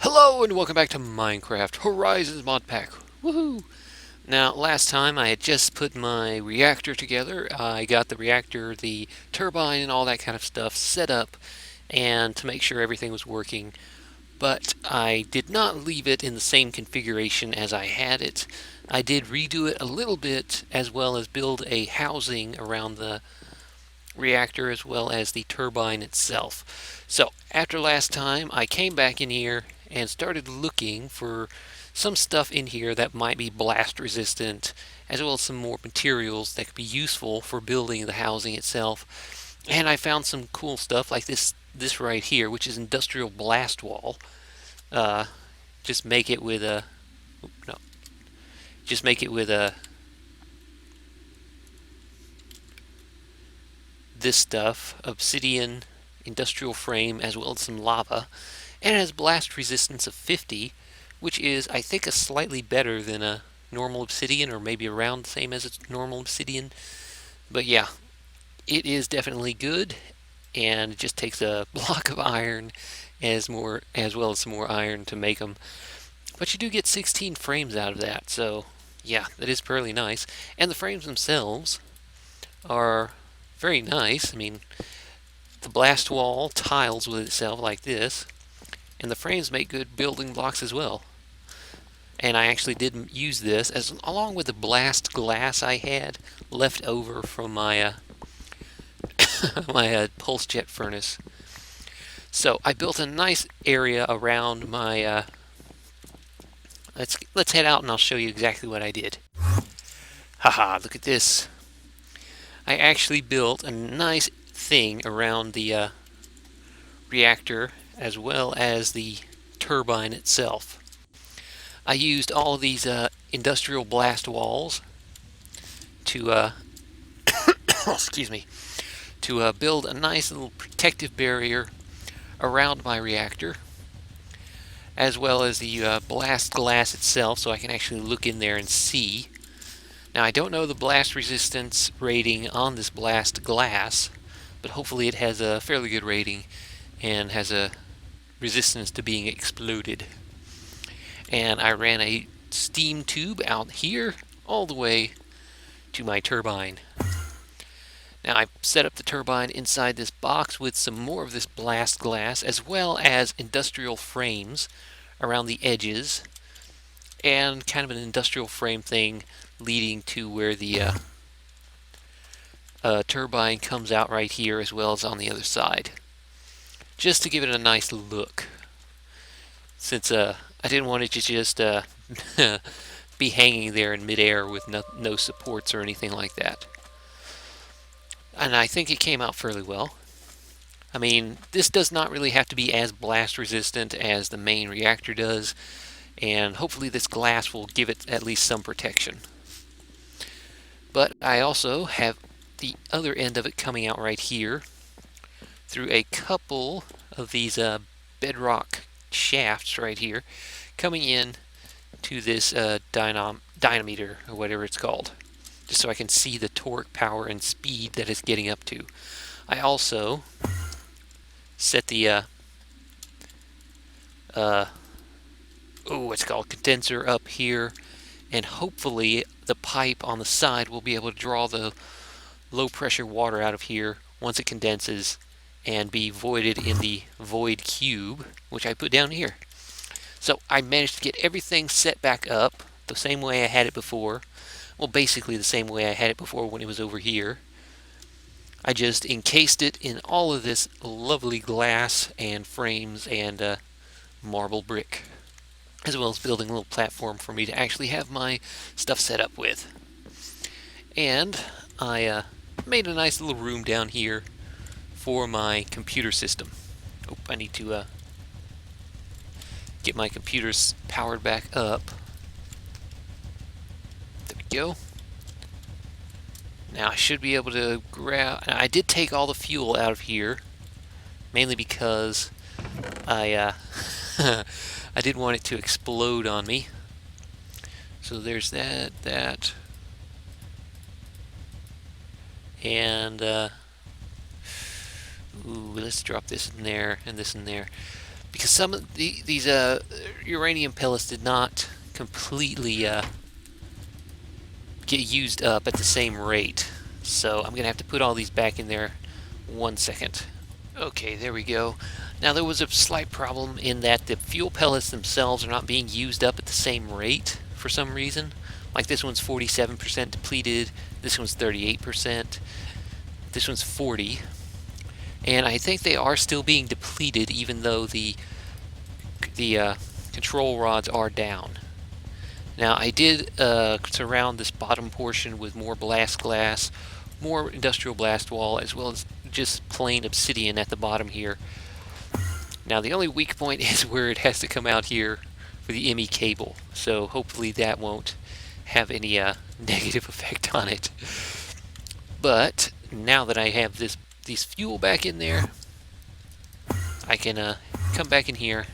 Hello and welcome back to Minecraft Horizons modpack. Woohoo! Now, last time I had just put my reactor together. I got the reactor, the turbine, and all that kind of stuff set up, and to make sure everything was working. But I did not leave it in the same configuration as I had it. I did redo it a little bit, as well as build a housing around the reactor as well as the turbine itself. So after last time, I came back in here and started looking for some stuff in here that might be blast resistant, as well as some more materials that could be useful for building the housing itself. And I found some cool stuff like this right here, which is industrial blast wall. Uh, just make it with a no, just make it with a this stuff, obsidian, industrial frame, as well as some lava, and it has blast resistance of 50, which is, I think, a slightly better than a normal obsidian, or maybe around the same as a normal obsidian. But yeah, it is definitely good, and it just takes a block of iron as well as some more iron to make them. But you do get 16 frames out of that, so yeah, that is fairly nice. And the frames themselves are very nice. I mean, the blast wall tiles with itself like this, and the frames make good building blocks as well. And I actually did use this along with the blast glass I had left over from my my pulse jet furnace. So I built a nice area around my. Let's head out and I'll show you exactly what I did. Haha! Look at this. I actually built a nice thing around the reactor as well as the turbine itself. I used all of these industrial blast walls to excuse me, to build a nice little protective barrier around my reactor, as well as the blast glass itself, so I can actually look in there and see. Now, I don't know the blast resistance rating on this blast glass, but hopefully it has a fairly good rating and has a resistance to being exploded. And I ran a steam tube out here all the way to my turbine. Now I set up the turbine inside this box with some more of this blast glass, as well as industrial frames around the edges, and kind of an industrial frame thing leading to where the turbine comes out right here, as well as on the other side, just to give it a nice look, since I didn't want it to just be hanging there in midair with no supports or anything like that. And I think it came out fairly well. I mean, this does not really have to be as blast resistant as the main reactor does, and hopefully this glass will give it at least some protection. But I also have the other end of it coming out right here through a couple of these bedrock shafts right here, coming in to this dynameter, or whatever it's called, just so I can see the torque, power, and speed that it's getting up to. I also set the what's called condenser up here, and hopefully the pipe on the side will be able to draw the low pressure water out of here once it condenses and be voided in the void cube, which I put down here. So I managed to get everything set back up the same way I had it before. Well, basically the same way I had it before when it was over here. I just encased it in all of this lovely glass and frames and marble brick, as well as building a little platform for me to actually have my stuff set up with. And I made a nice little room down here for my computer system. Oh, I need to get my computers powered back up. There we go. Now I should be able to grab. I did take all the fuel out of here, mainly because I I didn't want it to explode on me. So there's that, and ooh, let's drop this in there and this in there. because some of these uranium pellets did not completely get used up at the same rate. So I'm gonna have to put all these back in there. 1 second. Okay, there we go. Now there was a slight problem in that the fuel pellets themselves are not being used up at the same rate for some reason. Like this one's 47% depleted, this one's 38%, this one's 40%. And I think they are still being depleted even though the control rods are down. Now I did surround this bottom portion with more blast glass, more industrial blast wall, as well as just plain obsidian at the bottom here. Now the only weak point is where it has to come out here for the ME cable, so hopefully that won't have any negative effect on it. But now that I have these fuel back in there, I can come back in here,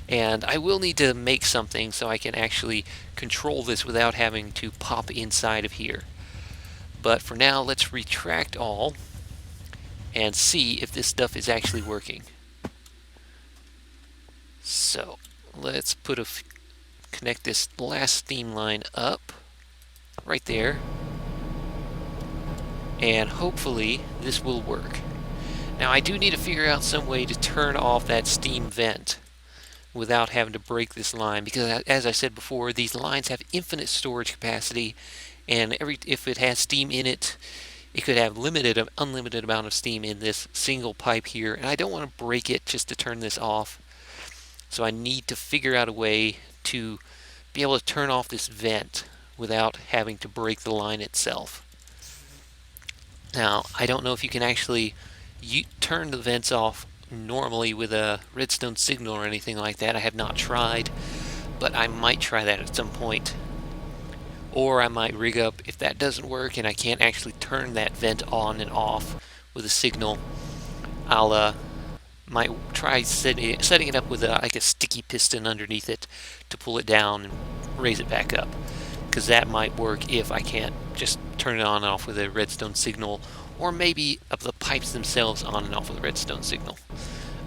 and I will need to make something so I can actually control this without having to pop inside of here. But for now, let's retract all and see if this stuff is actually working. So let's connect this last steam line up right there, and hopefully this will work. Now I do need to figure out some way to turn off that steam vent without having to break this line, because as I said before, these lines have infinite storage capacity, and if it has steam in it, it could have unlimited amount of steam in this single pipe here, and I don't want to break it just to turn this off. So I need to figure out a way to be able to turn off this vent without having to break the line itself. Now, I don't know if you can actually turn the vents off normally with a redstone signal or anything like that. I have not tried, but I might try that at some point. Or I might rig up, if that doesn't work and I can't actually turn that vent on and off with a signal, I'll might try setting it up with like a sticky piston underneath it to pull it down and raise it back up, because that might work if I can't just turn it on and off with a redstone signal, or maybe up the pipes themselves on and off with a redstone signal.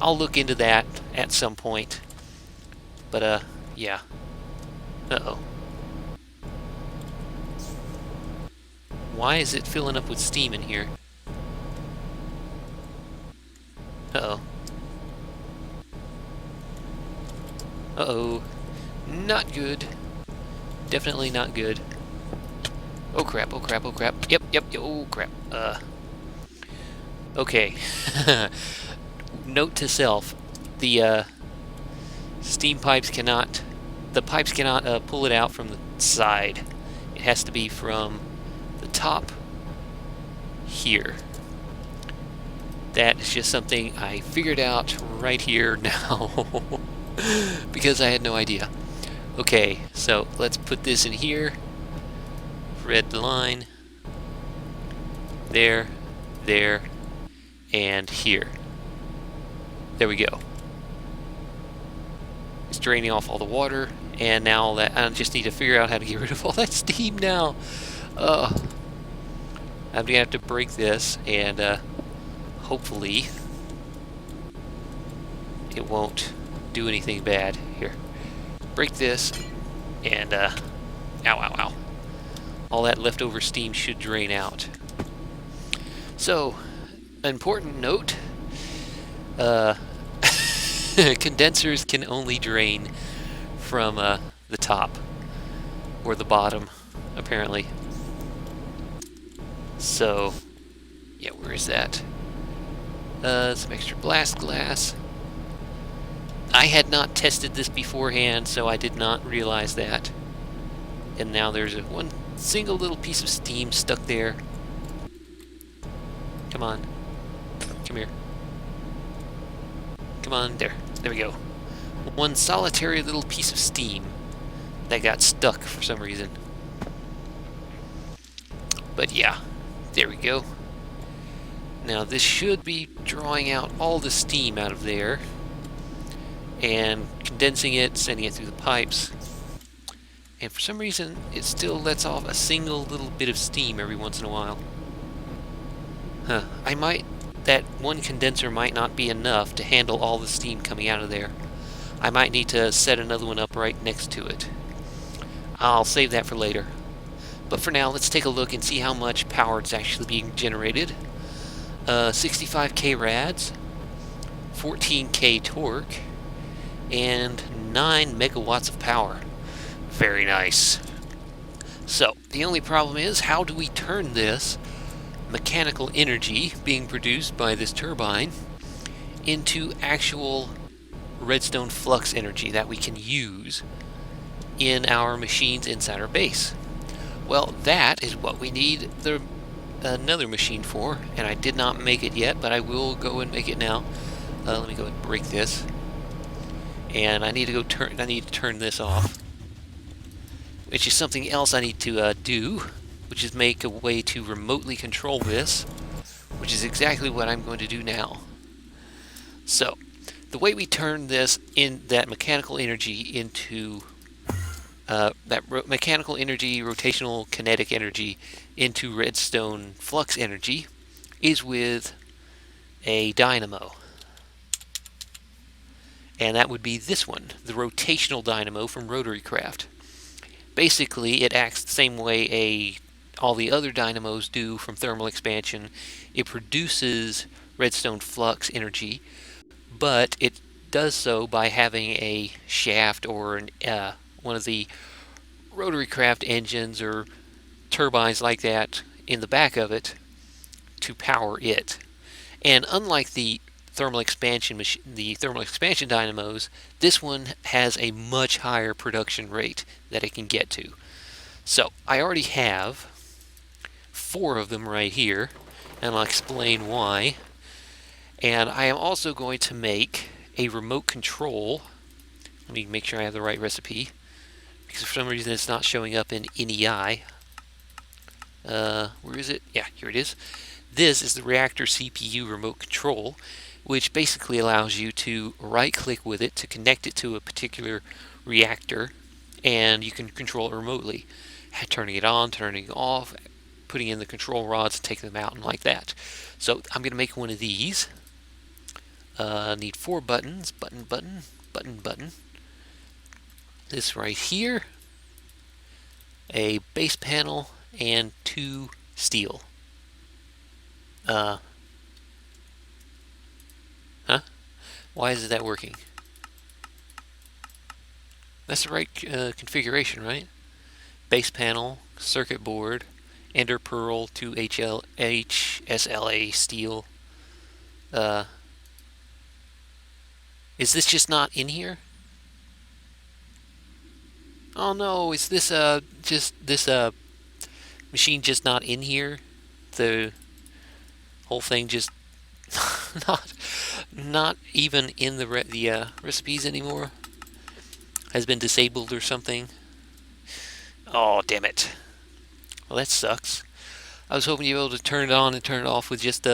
I'll look into that at some point. But yeah. Uh-oh. Why is it filling up with steam in here? Uh-oh. Uh-oh. Not good. Definitely not good. Oh crap, oh crap, oh crap. Yep, oh crap. Okay. Note to self. The steam pipes cannot... The pipes cannot pull it out from the side. It has to be from the top here. That is just something I figured out right here now because I had no idea. Okay, so let's put this in here. Red line. There, there, and here. There we go. It's draining off all the water, and now that I just need to figure out how to get rid of all that steam now. I'm gonna have to break this, and hopefully it won't do anything bad. Here, break this, and ow, ow, ow. All that leftover steam should drain out. So, important note, condensers can only drain from the top or the bottom, apparently. So, yeah, where is that? Some extra blast glass. I had not tested this beforehand, so I did not realize that. And now there's one single little piece of steam stuck there. Come on. Come here. Come on, there. There we go. One solitary little piece of steam that got stuck for some reason. But yeah, there we go. Now this should be drawing out all the steam out of there and condensing it, sending it through the pipes. And for some reason, it still lets off a single little bit of steam every once in a while. Huh. I might that one condenser might not be enough to handle all the steam coming out of there. I might need to set another one up right next to it. I'll save that for later. But for now, let's take a look and see how much power is actually being generated. 65k rads, 14k torque, and 9 megawatts of power. Very nice. So, the only problem is, how do we turn this mechanical energy being produced by this turbine into actual redstone flux energy that we can use in our machines inside our base? Well, that is what we need another machine for, and I did not make it yet, but I will go and make it now. Let me go and break this, and I need to turn this off, which is something else I need to do, which is make a way to remotely control this, which is exactly what I'm going to do now. So, the way we turn that mechanical energy into mechanical energy, rotational kinetic energy into redstone flux energy is with a dynamo. And that would be this one, the rotational dynamo from RotaryCraft. Basically, it acts the same way all the other dynamos do from thermal expansion. It produces redstone flux energy, but it does so by having a shaft or one of the RotaryCraft engines or turbines like that in the back of it to power it. And unlike the thermal expansion dynamos, this one has a much higher production rate that it can get to. So I already have 4 of them right here, and I'll explain why. And I am also going to make a remote control. Let me make sure I have the right recipe, because for some reason it's not showing up in NEI. Where is it? Yeah, here it is. This is the reactor CPU remote control, which basically allows you to right-click with it to connect it to a particular reactor, and you can control it remotely, turning it on, turning it off, putting in the control rods, taking them out, and like that. So I'm going to make one of these. Need 4 buttons. Button. This right here. A base panel and 2 steel. Huh? Why isn't that working? That's the right configuration, right? Base panel, circuit board, ender pearl, 2 HSLA steel. Is this just not in here? Oh no, is this machine just not in here? The whole thing just not even in the recipes anymore? Has been disabled or something? Oh, damn it. Well, that sucks. I was hoping you'd be able to turn it on and turn it off with just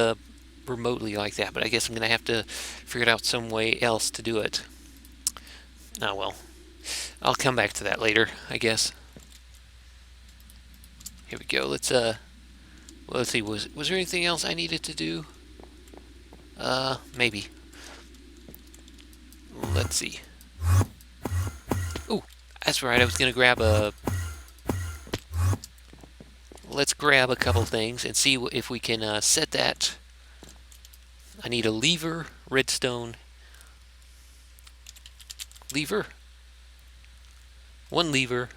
remotely like that, but I guess I'm going to have to figure out some way else to do it. Oh well. I'll come back to that later, I guess. Here we go. Let's see. Was there anything else I needed to do? Maybe. Let's see. Ooh, that's right. I was gonna grab Let's grab a couple things and see if we can set that. I need a lever, redstone lever, 1 lever,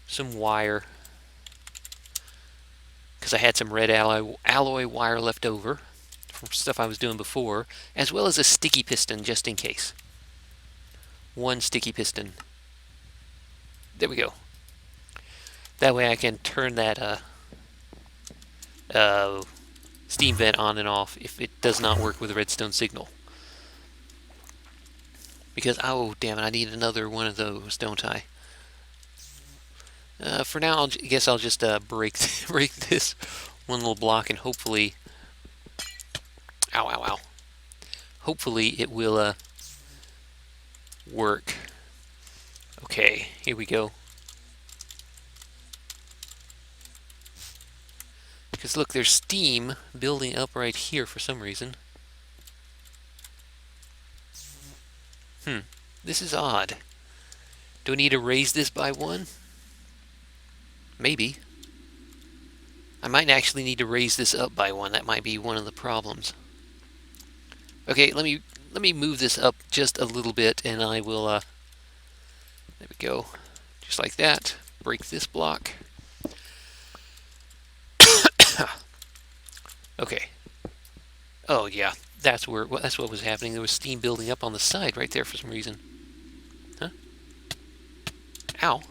some wire, because I had some red alloy wire left over from stuff I was doing before, as well as a sticky piston just in case. 1 sticky piston. There we go. That way I can turn that steam vent on and off if it does not work with a redstone signal. Because, oh damn it, I need another one of those, don't I? For now, I guess I'll just break this one little block and hopefully, ow. Hopefully it will work. Okay, here we go. Because look, there's steam building up right here for some reason. This is odd. Do I need to raise this by 1? Maybe. I might actually need to raise this up by 1. That might be one of the problems. Okay, let me move this up just a little bit, and I will. There we go, just like that. Break this block. Okay. Oh yeah, that's what was happening. There was steam building up on the side right there for some reason. Huh? Ow.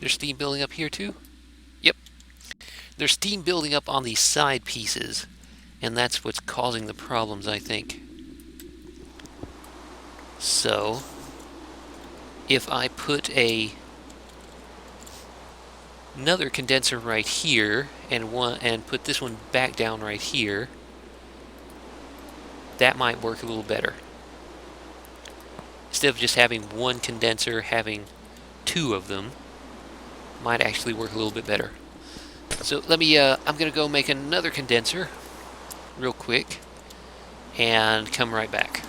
There's steam building up here too? Yep. There's steam building up on these side pieces, and that's what's causing the problems, I think. So, if I put another condenser right here and put this one back down right here, that might work a little better. Instead of just having one condenser, having 2 of them might actually work a little bit better. So let me, I'm going to go make another condenser real quick and come right back.